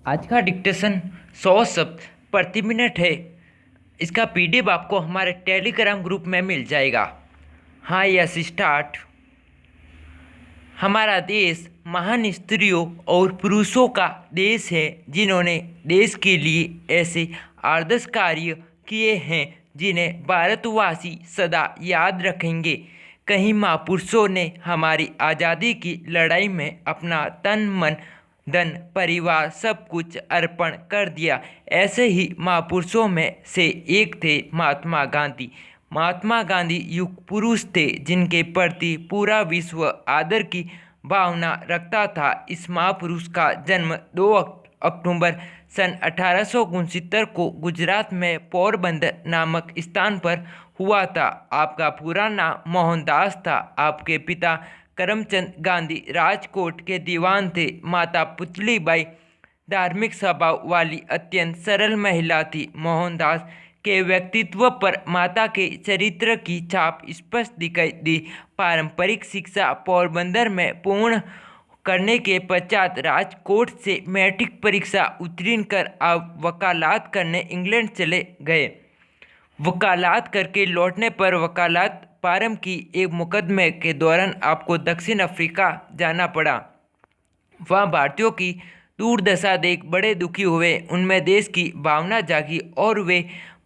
आज का डिक्टेशन 100 शब्द प्रति मिनट है। इसका पीडीएफ आपको हमारे टेलीग्राम ग्रुप में मिल जाएगा। हाँ, यस स्टार्ट। हमारा देश महान स्त्रियों और पुरुषों का देश है जिन्होंने देश के लिए ऐसे आदर्श कार्य किए हैं जिन्हें भारतवासी सदा याद रखेंगे। कई महापुरुषों ने हमारी आज़ादी की लड़ाई में अपना तन मन धन परिवार सब कुछ अर्पण कर दिया। ऐसे ही महापुरुषों में से एक थे महात्मा गांधी। महात्मा गांधी युग पुरुष थे जिनके प्रति पूरा विश्व आदर की भावना रखता था। इस महापुरुष का जन्म 2 अक्टूबर सन 1869 को गुजरात में पोरबंदर नामक स्थान पर हुआ था। आपका पूरा नाम मोहनदास था। आपके पिता करमचंद गांधी राजकोट के दीवान थे। माता पुतलीबाई धार्मिक स्वभाव वाली अत्यंत सरल महिला थी। मोहनदास के व्यक्तित्व पर माता के चरित्र की छाप स्पष्ट दिखाई दी। पारंपरिक शिक्षा पोरबंदर में पूर्ण करने के पश्चात राजकोट से मैट्रिक परीक्षा उत्तीर्ण कर आप वकालत करने इंग्लैंड चले गए। वकालत करके लौटने पर वकालत प्रारंभ की एक मुकदमे के दौरान आपको दक्षिण अफ्रीका जाना पड़ा। वहाँ भारतीयों की दुर्दशा देख बड़े दुखी हुए। उनमें देश की भावना जागी और वे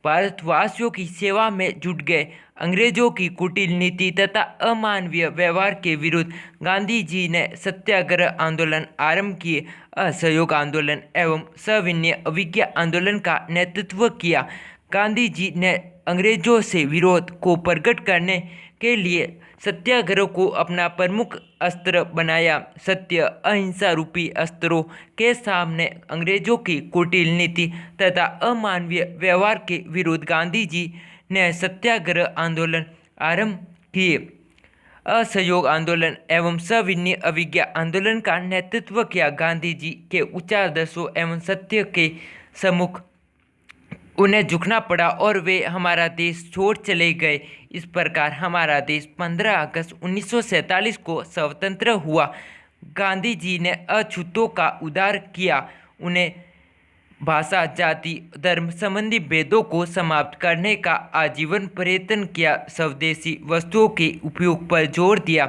भारतवासियों की सेवा में जुट गए। अंग्रेजों की कुटिल नीति तथा अमानवीय व्यवहार के विरुद्ध गांधी जी ने सत्याग्रह आंदोलन आरंभ किए। असहयोग आंदोलन एवं सविनय अवज्ञा आंदोलन का नेतृत्व किया। गांधी जी ने अंग्रेजों से विरोध को प्रकट करने के लिए सत्याग्रह को अपना प्रमुख अस्त्र बनाया। सत्य अहिंसा रूपी अस्त्रों के सामने अंग्रेजों की कुटिल नीति तथा अमानवीय व्यवहार के विरुद्ध गांधी जी ने सत्याग्रह आंदोलन आरंभ किए। असहयोग आंदोलन एवं सविनय अवज्ञा आंदोलन का नेतृत्व किया। गांधी जी के उच्च आदर्शों एवं सत्य के सम्मुख उन्हें झुकना पड़ा और वे हमारा देश छोड़ चले गए। इस प्रकार हमारा देश 15 अगस्त 1947 को स्वतंत्र हुआ। गांधी जी ने अछूतों का उद्धार किया। उन्हें भाषा जाति धर्म संबंधी भेदों को समाप्त करने का आजीवन प्रयत्न किया। स्वदेशी वस्तुओं के उपयोग पर जोर दिया।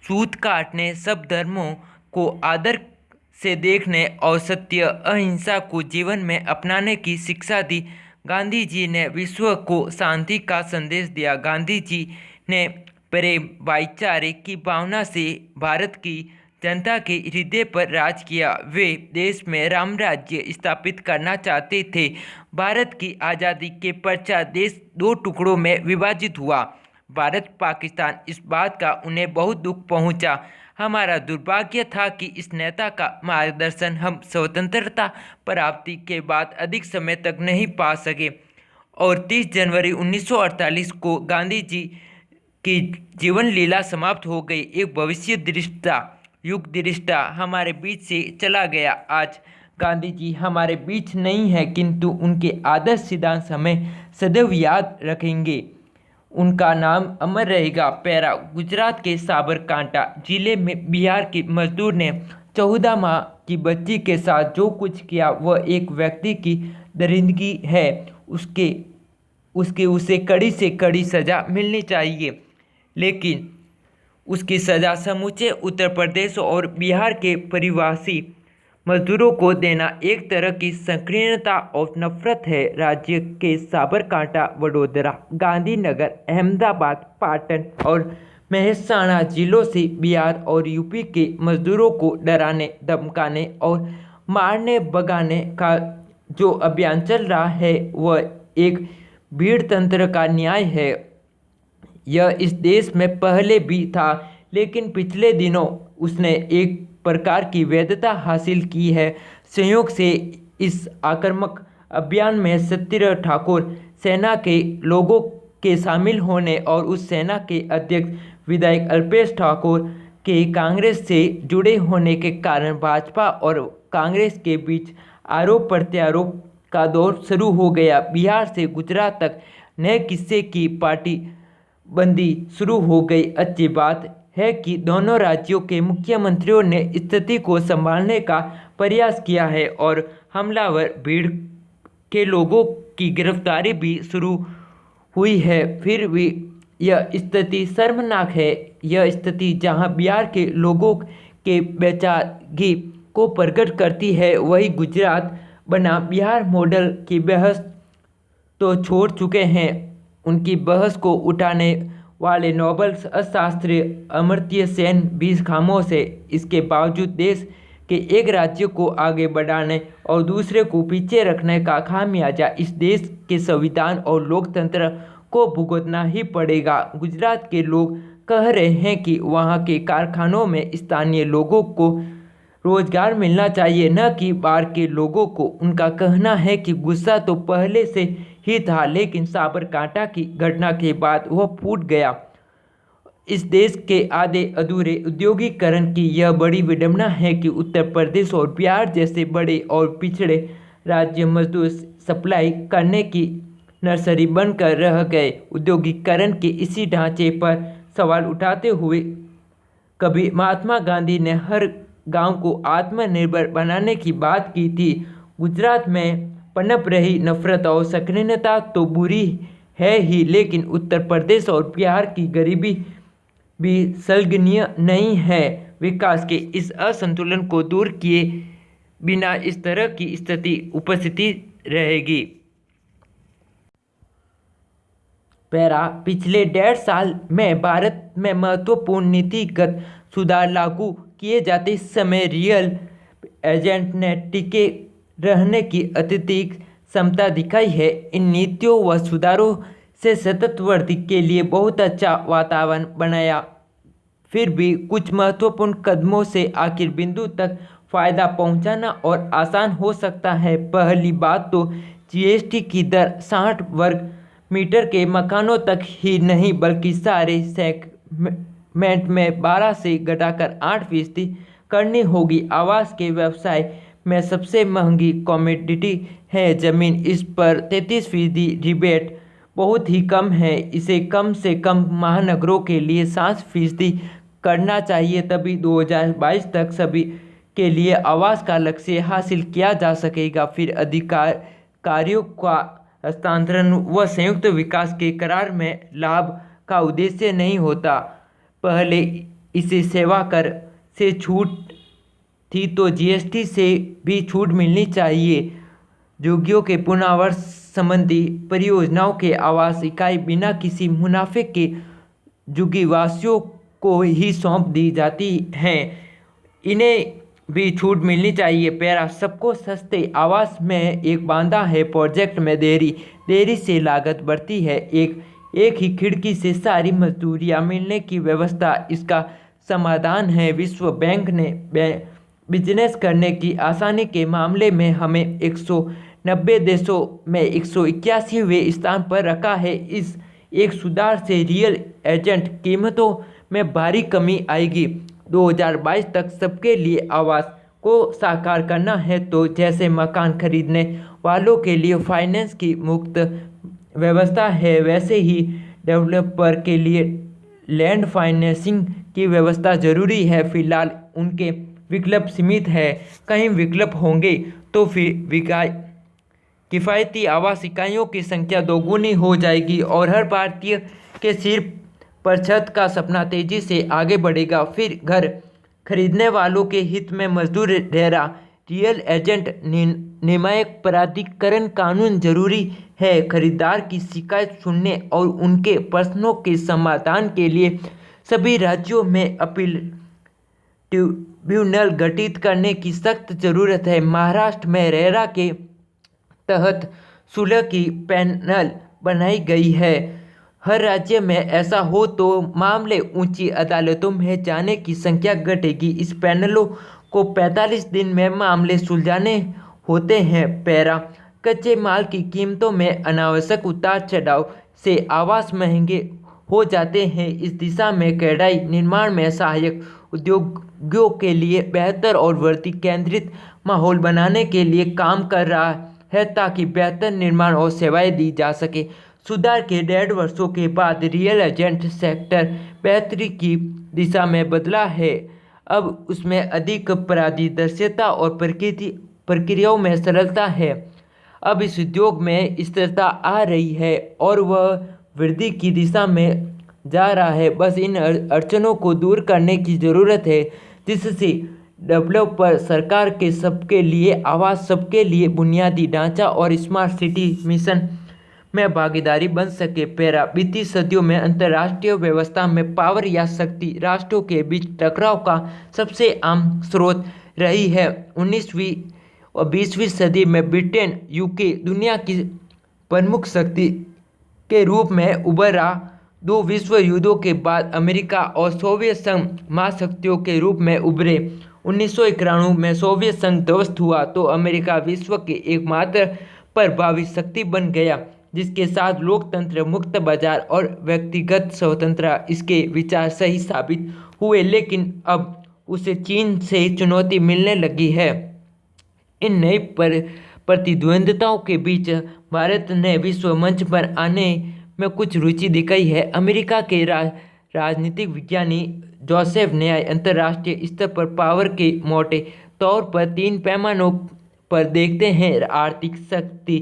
सूत काटने सब धर्मों को आदर से देखने और सत्य अहिंसा को जीवन में अपनाने की शिक्षा दी। गांधी जी ने विश्व को शांति का संदेश दिया। गांधी जी ने प्रेम भाईचारे की भावना से भारत की जनता के हृदय पर राज किया। वे देश में राम राज्य स्थापित करना चाहते थे। भारत की आज़ादी के पश्चात देश 2 टुकड़ों में विभाजित हुआ। भारत पाकिस्तान इस बात का उन्हें बहुत दुख पहुंचा। हमारा दुर्भाग्य था कि इस नेता का मार्गदर्शन हम स्वतंत्रता प्राप्ति के बाद अधिक समय तक नहीं पा सके और 30 जनवरी 1948 को गांधी जी की जीवन लीला समाप्त हो गई। एक भविष्य दृष्टा युग दृष्टा हमारे बीच से चला गया। आज गांधी जी हमारे बीच नहीं है, किंतु उनके आदर्श सिद्धांत हमें सदैव याद रखेंगे। उनका नाम अमर रहेगा। पैरा गुजरात के साबरकांठा जिले में बिहार के मजदूर ने 14 माह की बच्ची के साथ जो कुछ किया वह एक व्यक्ति की दरिंदगी है। उसे कड़ी से कड़ी सज़ा मिलनी चाहिए, लेकिन उसकी सज़ा समूचे उत्तर प्रदेश और बिहार के प्रवासी मजदूरों को देना एक तरह की संकीर्णता और नफरत है। राज्य के साबरकांठा वडोदरा गांधीनगर अहमदाबाद पाटन और मेहसाणा जिलों से बिहार और यूपी के मजदूरों को डराने धमकाने और मारने भगाने का जो अभियान चल रहा है वह एक भीड़ तंत्र का न्याय है। यह इस देश में पहले भी था, लेकिन पिछले दिनों उसने एक प्रकार की वैधता हासिल की है। संयोग से इस आक्रामक अभियान में सत्येंद्र ठाकुर सेना के लोगों के शामिल होने और उस सेना के अध्यक्ष विधायक अल्पेश ठाकुर के कांग्रेस से जुड़े होने के कारण भाजपा और कांग्रेस के बीच आरोप प्रत्यारोप का दौर शुरू हो गया। बिहार से गुजरात तक नए किस्से की पार्टी बंदी शुरू हो गई। अच्छी बात है कि दोनों राज्यों के मुख्यमंत्रियों ने स्थिति को संभालने का प्रयास किया है और हमलावर भीड़ के लोगों की गिरफ्तारी भी शुरू हुई है। फिर भी यह स्थिति शर्मनाक है। यह स्थिति जहां बिहार के लोगों के बेचारगी को प्रकट करती है, वही गुजरात बना बिहार मॉडल की बहस तो छोड़ चुके हैं। उनकी बहस को उठाने वाले नोबेल अर्थशास्त्री अमर्त्य सेन भी खामोश है। इसके बावजूद देश के एक राज्य को आगे बढ़ाने और दूसरे को पीछे रखने का खामियाजा इस देश के संविधान और लोकतंत्र को भुगतना ही पड़ेगा। गुजरात के लोग कह रहे हैं कि वहाँ के कारखानों में स्थानीय लोगों को रोजगार मिलना चाहिए, न कि बाहर के लोगों को। उनका कहना है कि गुस्सा तो पहले से ही था, लेकिन साबरकांठा की घटना के बाद वह फूट गया। इस देश के आधे अधूरे औद्योगिकरण की यह बड़ी विडंबना है कि उत्तर प्रदेश और बिहार जैसे बड़े और पिछड़े राज्य मजदूर सप्लाई करने की नर्सरी बनकर रह गए। औद्योगिकरण के इसी ढांचे पर सवाल उठाते हुए कभी महात्मा गांधी ने हर गांव को आत्मनिर्भर बनाने की बात की थी। गुजरात में पनप रही नफरत और संकीर्णता तो बुरी है ही, लेकिन उत्तर प्रदेश और बिहार की गरीबी भी संज्ञेय नहीं है। विकास के इस असंतुलन को दूर किए बिना इस तरह की स्थिति उपस्थिति रहेगी। पिछले 1.5 साल में भारत में महत्वपूर्ण नीतिगत सुधार लागू किए जाते समय रियल एजेंट ने टिके रहने की अत्यधिक क्षमता दिखाई है। इन नीतियों व सुधारों से सतत वृद्धि के लिए बहुत अच्छा वातावरण बनाया। फिर भी कुछ महत्वपूर्ण कदमों से आखिर बिंदु तक फायदा पहुंचाना और आसान हो सकता है। पहली बात तो जीएसटी की दर 60 वर्ग मीटर के मकानों तक ही नहीं बल्कि सारे सेगमेंट में 12 से घटाकर 8% करनी होगी। आवास के व्यवसाय में सबसे महंगी कमोडिटी है ज़मीन। इस पर 33% रिबेट बहुत ही कम है। इसे कम से कम महानगरों के लिए 7% करना चाहिए, तभी 2022 तक सभी के लिए आवास का लक्ष्य हासिल किया जा सकेगा। फिर अधिकारियों का हस्तांतरण व संयुक्त विकास के करार में लाभ का उद्देश्य नहीं होता। पहले इसे सेवा कर से छूट थी तो जीएसटी से भी छूट मिलनी चाहिए। झुग्गियों के पुनर्वास संबंधी परियोजनाओं के आवास इकाई बिना किसी मुनाफे के झुग्गीवासियों को ही सौंप दी जाती हैं, इन्हें भी छूट मिलनी चाहिए। सबको सस्ते आवास में एक बांधा है प्रोजेक्ट में देरी से लागत बढ़ती है। एक ही खिड़की से सारी मजदूरियां मिलने की व्यवस्था इसका समाधान है। विश्व बैंक ने बिजनेस करने की आसानी के मामले में हमें 190 देशों में 181वें स्थान पर रखा है। इस एक सुधार से रियल एजेंट कीमतों में भारी कमी आएगी। 2022 तक सबके लिए आवास को साकार करना है तो जैसे मकान खरीदने वालों के लिए फाइनेंस की मुक्त व्यवस्था है, वैसे ही डेवलपर के लिए लैंड फाइनेंसिंग की व्यवस्था जरूरी है। फिलहाल उनके विकल्प सीमित है, कहीं विकल्प होंगे तो फिर किफ़ायती आवास इकाइयों की संख्या दोगुनी हो जाएगी और हर भारतीय के सिर पर छत का सपना तेजी से आगे बढ़ेगा। फिर घर खरीदने वालों के हित में मजदूर डेरा रियल एजेंट नियामक प्राधिकरण कानून जरूरी है। खरीदार की शिकायत सुनने और उनके प्रश्नों के समाधान के लिए सभी राज्यों में अपील ट्रिब्यूनल गठित करने की सख्त जरूरत है। महाराष्ट्र में रेरा के तहत सुलह की पैनल बनाई गई है। हर राज्य में ऐसा हो तो मामले ऊंची अदालतों में जाने की संख्या घटेगी। इस पैनलों को 45 दिन में मामले सुलझाने होते हैं। कच्चे माल की कीमतों में अनावश्यक उतार चढ़ाव से आवास महंगे हो जाते हैं। इस दिशा में कढ़ाई निर्माण में सहायक उद्योगों के लिए बेहतर और वृद्धि केंद्रित माहौल बनाने के लिए काम कर रहा है ताकि बेहतर निर्माण और सेवाएं दी जा सके। सुधार के 1.5 वर्षों के बाद रियल एजेंट सेक्टर बेहतरी की दिशा में बदला है। अब उसमें अधिक पारदर्शिता और प्रक्रियाओं में सरलता है। अब इस उद्योग में स्थिरता आ रही है और वह वृद्धि की दिशा में जा रहा है। बस इन अड़चनों को दूर करने की ज़रूरत है, जिससे डेवलपर सरकार के सबके लिए आवाज़, सबके लिए बुनियादी ढांचा और स्मार्ट सिटी मिशन में भागीदारी बन सके। बीती सदियों में अंतर्राष्ट्रीय व्यवस्था में पावर या शक्ति राष्ट्रों के बीच टकराव का सबसे आम स्रोत रही है। 19वीं और 20वीं सदी में ब्रिटेन, यूके दुनिया की प्रमुख शक्ति के रूप में उभरा। दो विश्व युद्धों के बाद अमेरिका और सोवियत संघ महाशक्तियों के रूप में उभरे। 1991 में सोवियत संघ ध्वस्त हुआ तो अमेरिका विश्व के एकमात्र प्रभावी शक्ति बन गया, जिसके साथ लोकतंत्र, मुक्त बाजार और व्यक्तिगत स्वतंत्रता इसके विचार सही साबित हुए। लेकिन अब उसे चीन से चुनौती मिलने लगी है। इन नई प्रतिद्वंद्विताओं के बीच भारत ने विश्व मंच पर आने में कुछ रुचि दिखाई है। अमेरिका के राजनीतिक विज्ञानी जोसेफ ने अंतर्राष्ट्रीय स्तर पर पावर के मोटे तौर पर 3 पैमानों पर देखते हैं: आर्थिक शक्ति,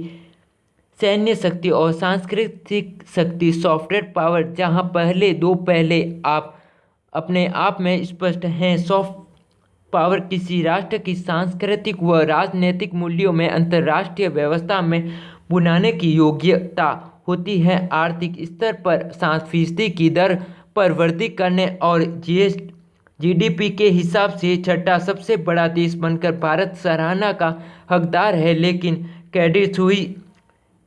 सैन्य शक्ति और सांस्कृतिक शक्ति। सॉफ्ट पावर, जहां पहले दो आप अपने आप में स्पष्ट हैं। सॉफ्ट पावर किसी राष्ट्र की सांस्कृतिक व राजनीतिक मूल्यों में अंतर्राष्ट्रीय व्यवस्था में बुनाने की योग्यता होती है। आर्थिक स्तर पर 7% की दर पर वृद्धि करने और जीडीपी के हिसाब से छठा सबसे बड़ा देश बनकर भारत सराहना का हकदार है। लेकिन क्रेडिट सुइस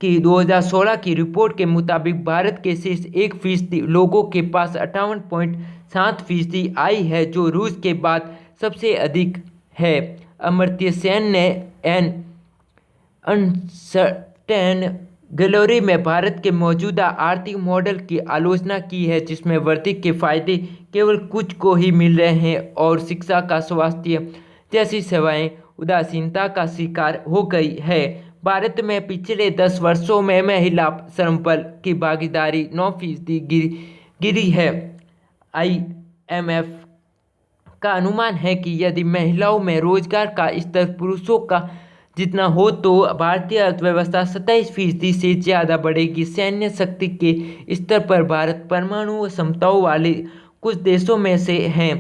की 2016 की रिपोर्ट के मुताबिक भारत के शेष 1% लोगों के पास 58.7% आय है, जो रूस के बाद सबसे अधिक है। अमर्त्य सेन ने एन अनसर्टेन गैलरी में भारत के मौजूदा आर्थिक मॉडल की आलोचना की है, जिसमें वृद्धि के फायदे केवल कुछ को ही मिल रहे हैं और शिक्षा का स्वास्थ्य जैसी सेवाएं उदासीनता का शिकार हो गई है। भारत में पिछले 10 वर्षों में महिला श्रमबल की भागीदारी 9% गिरी है। IMF का अनुमान है कि यदि महिलाओं में रोजगार का स्तर पुरुषों का जितना हो तो भारतीय अर्थव्यवस्था 27% से ज़्यादा बढ़ेगी। सैन्य शक्ति के स्तर पर भारत परमाणु क्षमताओं वाले कुछ देशों में से है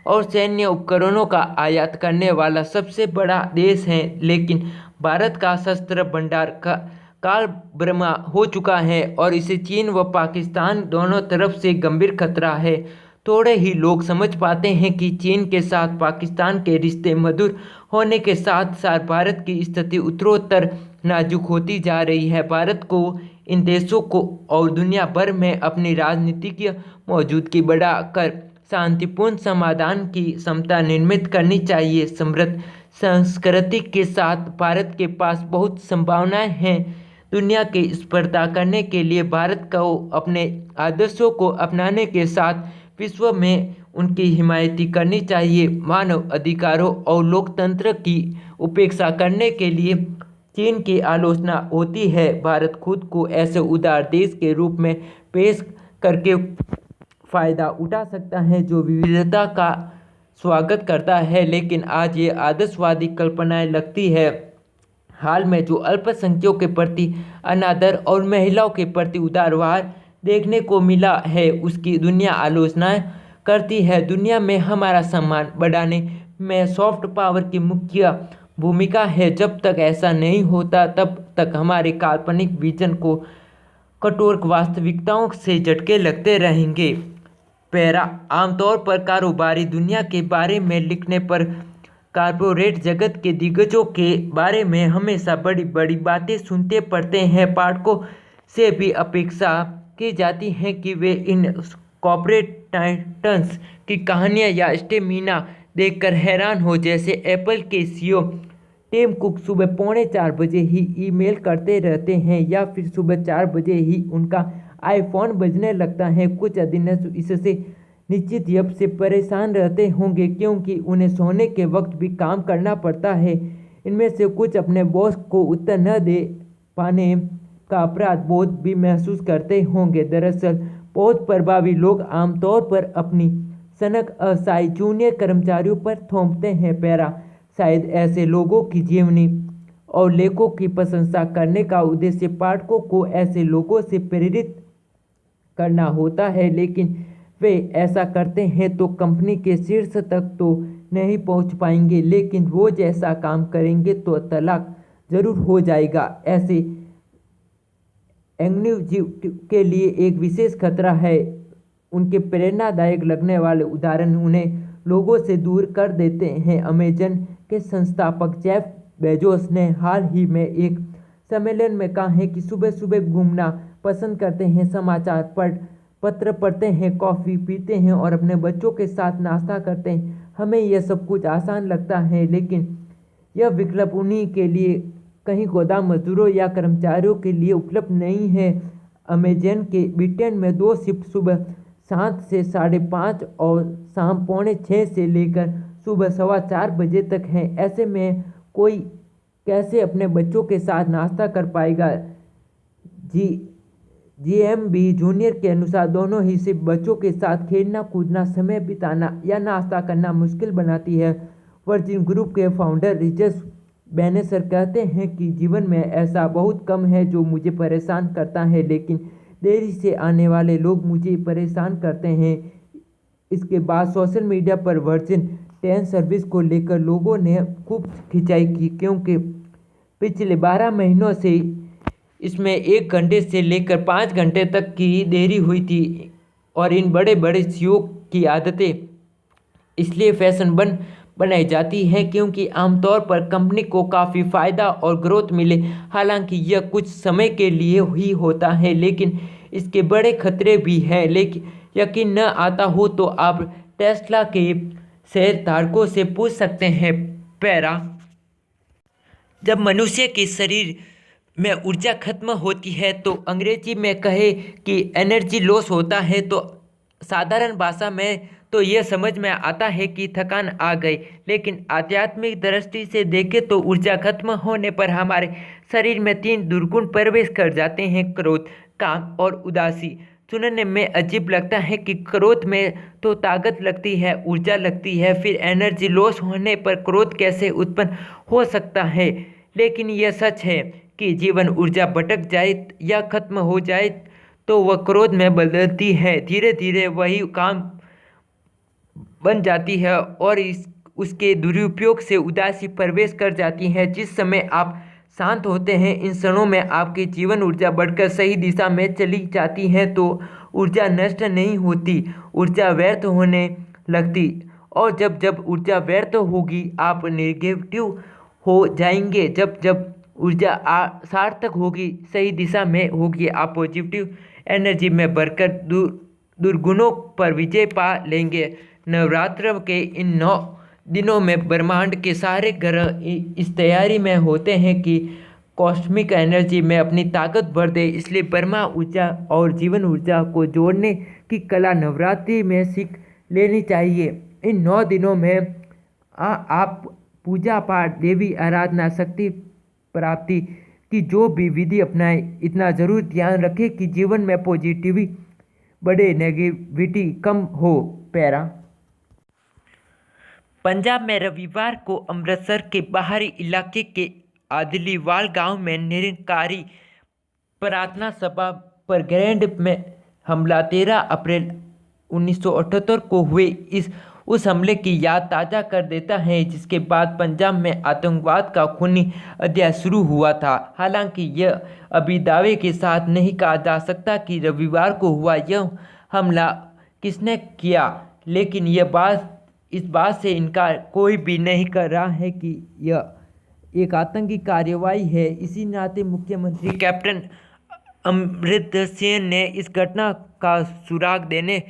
और सैन्य उपकरणों का आयात करने वाला सबसे बड़ा देश है। लेकिन भारत का शस्त्र भंडार काल ब्रह्मा हो चुका है और इसे चीन व पाकिस्तान दोनों तरफ से गंभीर खतरा है। थोड़े ही लोग समझ पाते हैं कि चीन के साथ पाकिस्तान के रिश्ते मधुर होने के साथ साथ भारत की स्थिति उत्तरोत्तर नाजुक होती जा रही है। भारत को इन देशों को और दुनिया भर में अपनी राजनीतिक मौजूदगी बढ़ाकर शांतिपूर्ण समाधान की क्षमता निर्मित करनी चाहिए। समृद्ध संस्कृति के साथ भारत के पास बहुत संभावनाएं हैं। दुनिया की स्पर्धा करने के लिए भारत को अपने आदर्शों को अपनाने के साथ विश्व में उनकी हिमायत करनी चाहिए। मानव अधिकारों और लोकतंत्र की उपेक्षा करने के लिए चीन की आलोचना होती है। भारत खुद को ऐसे उदार देश के रूप में पेश करके फ़ायदा उठा सकता है जो विविधता का स्वागत करता है, लेकिन आज ये आदर्शवादी कल्पनाएं लगती है। हाल में जो अल्पसंख्यकों के प्रति अनादर और महिलाओं के प्रति उदार व्यवहार देखने को मिला है, उसकी दुनिया आलोचनाएं करती है। दुनिया में हमारा सम्मान बढ़ाने में सॉफ्ट पावर की मुख्य भूमिका है। जब तक ऐसा नहीं होता तब तक हमारे काल्पनिक विजन को कठोर वास्तविकताओं से झटके लगते रहेंगे। आमतौर पर कारोबारी दुनिया के बारे में लिखने पर कॉर्पोरेट जगत के दिग्गजों के बारे में हमेशा बड़ी बड़ी बातें सुनते पढ़ते हैं। पाठकों से भी अपेक्षा की जाती है कि वे इन कॉर्पोरेट टाइटन्स की कहानियां या स्टेमिना देखकर हैरान हो। जैसे एप्पल के CEO टिम कुक सुबह 3:45 बजे ही ईमेल करते रहते हैं या फिर सुबह 4 बजे ही उनका आईफोन बजने लगता है। कुछ अधीनस्थ इससे निश्चित रूप से परेशान रहते होंगे क्योंकि उन्हें सोने के वक्त भी काम करना पड़ता है। इनमें से कुछ अपने बॉस को उत्तर न दे पाने का अपराध बोध भी महसूस करते होंगे। दरअसल बहुत प्रभावी लोग आमतौर पर अपनी सनक अस्थायी जूनियर कर्मचारियों पर थोपते हैं पैरा। शायद ऐसे लोगों की जीवनी और लेखों की प्रशंसा करने का उद्देश्य पाठकों को ऐसे लोगों से प्रेरित करना होता है, लेकिन वे ऐसा करते हैं तो कंपनी के शीर्ष तक तो नहीं पहुंच पाएंगे, लेकिन रोज ऐसा काम करेंगे तो तलाक जरूर हो जाएगा। ऐसे एग्जीक्यूटिव के लिए एक विशेष खतरा है। उनके प्रेरणादायक लगने वाले उदाहरण उन्हें लोगों से दूर कर देते हैं। अमेजन के संस्थापक जेफ बेजोस ने हाल ही में एक सम्मेलन में कहा है कि सुबह सुबह घूमना पसंद करते हैं, समाचार पत्र पढ़ते हैं, कॉफ़ी पीते हैं और अपने बच्चों के साथ नाश्ता करते हैं। हमें यह सब कुछ आसान लगता है, लेकिन यह विकल्प उन्हीं के लिए कहीं गोदाम मजदूरों या कर्मचारियों के लिए उपलब्ध नहीं है। अमेजन के ब्रिटेन में 2 शिफ्ट सुबह 7 से 5:30 और शाम 5:45 से लेकर सुबह 4:15 बजे तक हैं। ऐसे में कोई कैसे अपने बच्चों के साथ नाश्ता कर पाएगा? जीएमबी जूनियर के अनुसार दोनों ही सिर्फ बच्चों के साथ खेलना, कूदना, समय बिताना या नाश्ता करना मुश्किल बनाती है। वर्जिन ग्रुप के फाउंडर रिचर्ड बैनेसर कहते हैं कि जीवन में ऐसा बहुत कम है जो मुझे परेशान करता है, लेकिन देरी से आने वाले लोग मुझे परेशान करते हैं। इसके बाद सोशल मीडिया पर वर्जिन 10 सर्विस को लेकर लोगों ने खूब खिंचाई की, क्योंकि पिछले 12 महीनों से इसमें 1 घंटे से लेकर 5 घंटे तक की देरी हुई थी। और इन बड़े बड़े सीईओ की आदतें इसलिए फैशन बनाई जाती हैं क्योंकि आमतौर पर कंपनी को काफ़ी फ़ायदा और ग्रोथ मिले। हालांकि यह कुछ समय के लिए ही होता है, लेकिन इसके बड़े खतरे भी हैं। लेकिन यकीन न आता हो तो आप टेस्ला के शेयरधारकों से पूछ सकते हैं। पैरा, जब मनुष्य के शरीर में ऊर्जा खत्म होती है तो अंग्रेजी में कहे कि एनर्जी लॉस होता है, तो साधारण भाषा में तो यह समझ में आता है कि थकान आ गई। लेकिन आध्यात्मिक दृष्टि से देखें तो ऊर्जा खत्म होने पर हमारे शरीर में 3 दुर्गुण प्रवेश कर जाते हैं: क्रोध, काम और उदासी। सुनने में अजीब लगता है कि क्रोध में तो ताकत लगती है, ऊर्जा लगती है, फिर एनर्जी लॉस होने पर क्रोध कैसे उत्पन्न हो सकता है? लेकिन यह सच है कि जीवन ऊर्जा भटक जाए या खत्म हो जाए तो वह क्रोध में बदलती है। धीरे धीरे वही काम बन जाती है और उसके दुरुपयोग से उदासी प्रवेश कर जाती है। जिस समय आप शांत होते हैं, इन क्षणों में आपकी जीवन ऊर्जा बढ़कर सही दिशा में चली जाती है, तो ऊर्जा नष्ट नहीं होती, ऊर्जा व्यर्थ होने लगती। और जब जब ऊर्जा व्यर्थ होगी आप नेगेटिव हो जाएंगे। जब जब ऊर्जा सार्थक होगी, सही दिशा में होगी, आप पॉजिटिव एनर्जी में बढ़कर दुर्गुणों पर विजय पा लेंगे। नवरात्र के इन 9 दिनों में ब्रह्मांड के सारे ग्रह इस तैयारी में होते हैं कि कॉस्मिक एनर्जी में अपनी ताकत भर दे। इसलिए ब्रह्मा ऊर्जा और जीवन ऊर्जा को जोड़ने की कला नवरात्रि में सीख लेनी चाहिए। इन 9 दिनों में आप पूजा पाठ, देवी आराधना, शक्ति प्राप्ति की जो भी विधि अपनाएं, इतना जरूर ध्यान रखें कि जीवन में पॉजिटिविटी बढ़े, नेगेटिविटी कम हो। पैरा, पंजाब में रविवार को अमृतसर के बाहरी इलाके के आदिलीवाल गांव में निरंकारी प्रार्थना सभा पर ग्रेनेड में हमला 13 अप्रैल 1978 को हुए उस हमले की याद ताज़ा कर देता है, जिसके बाद पंजाब में आतंकवाद का खूनी अध्याय शुरू हुआ था। हालांकि यह अभी दावे के साथ नहीं कहा जा सकता कि रविवार को हुआ यह हमला किसने किया, लेकिन इस बात से इनकार कोई भी नहीं कर रहा है कि यह एक आतंकी कार्रवाई है। इसी नाते मुख्यमंत्री कैप्टन अमरिंदर सिंह ने इस घटना का सुराग देने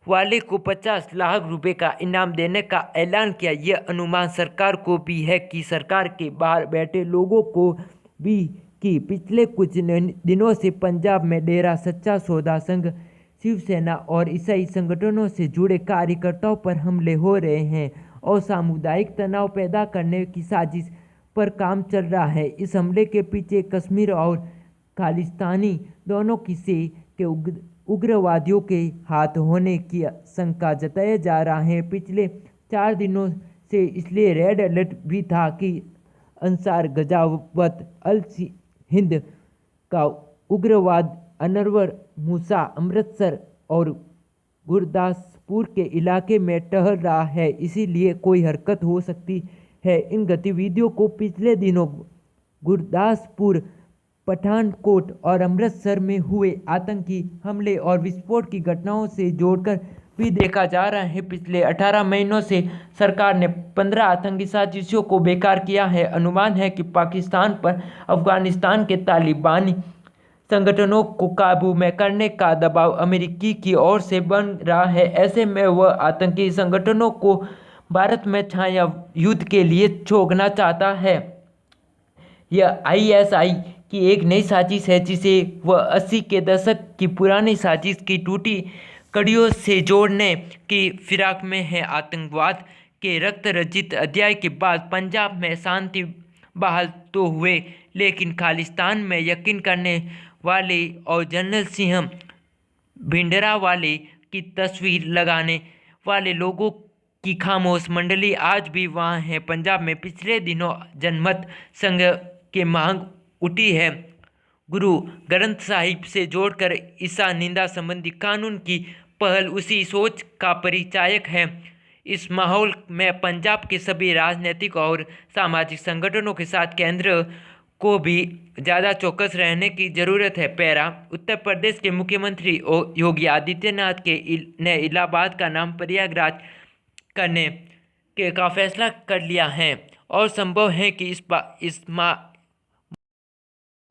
वाले को 50 लाख रुपए का इनाम देने का ऐलान किया। यह अनुमान सरकार को भी है कि सरकार के बाहर बैठे लोगों को भी कि पिछले कुछ दिनों से पंजाब में डेरा सच्चा सौदा संघ, शिवसेना और ईसाई संगठनों से जुड़े कार्यकर्ताओं पर हमले हो रहे हैं और सामुदायिक तनाव पैदा करने की साजिश पर काम चल रहा है। इस हमले के पीछे कश्मीर और खालिस्तानी दोनों किस्से के उग्रवादियों के हाथ होने की शंका जताया जा रहा है। पिछले 4 दिनों से इसलिए रेड अलर्ट भी था कि अंसार गजावत अल हिंद का उग्रवाद अनवर मूसा अमृतसर और गुरदासपुर के इलाके में टहल रहा है, इसीलिए कोई हरकत हो सकती है। इन गतिविधियों को पिछले दिनों गुरदासपुर, पठानकोट और अमृतसर में हुए आतंकी हमले और विस्फोट की घटनाओं से जोड़कर भी देखा जा रहा है। पिछले 18 महीनों से सरकार ने 15 आतंकी साजिशों को बेकार किया है। अनुमान है कि पाकिस्तान पर अफगानिस्तान के तालिबानी संगठनों को काबू में करने का दबाव अमेरिकी की ओर से बन रहा है। ऐसे में वह आतंकी संगठनों को भारत में छाया युद्ध के लिए झोंकना चाहता है। यह आईएसआई की एक नई साजिश है जिसे वह 80 के दशक की पुरानी साजिश की टूटी कड़ियों से जोड़ने की फिराक में है। आतंकवाद के रक्त रंजित अध्याय के बाद पंजाब में शांति बहाल तो हुए, लेकिन खालिस्तान में यकीन करने वाले और जनरल सिंह भिंडरावाले की तस्वीर लगाने वाले लोगों की खामोश मंडली आज भी वहाँ है। पंजाब में पिछले दिनों जनमत संघ के मांग उठी है। गुरु ग्रंथ साहिब से जोड़कर ईसा निंदा संबंधी कानून की पहल उसी सोच का परिचायक है। इस माहौल में पंजाब के सभी राजनीतिक और सामाजिक संगठनों के साथ केंद्र को भी ज़्यादा चौकस रहने की ज़रूरत है। पैरा उत्तर प्रदेश के मुख्यमंत्री योगी आदित्यनाथ ने इलाहाबाद का नाम प्रयागराज करने का फैसला कर लिया है और संभव है कि इस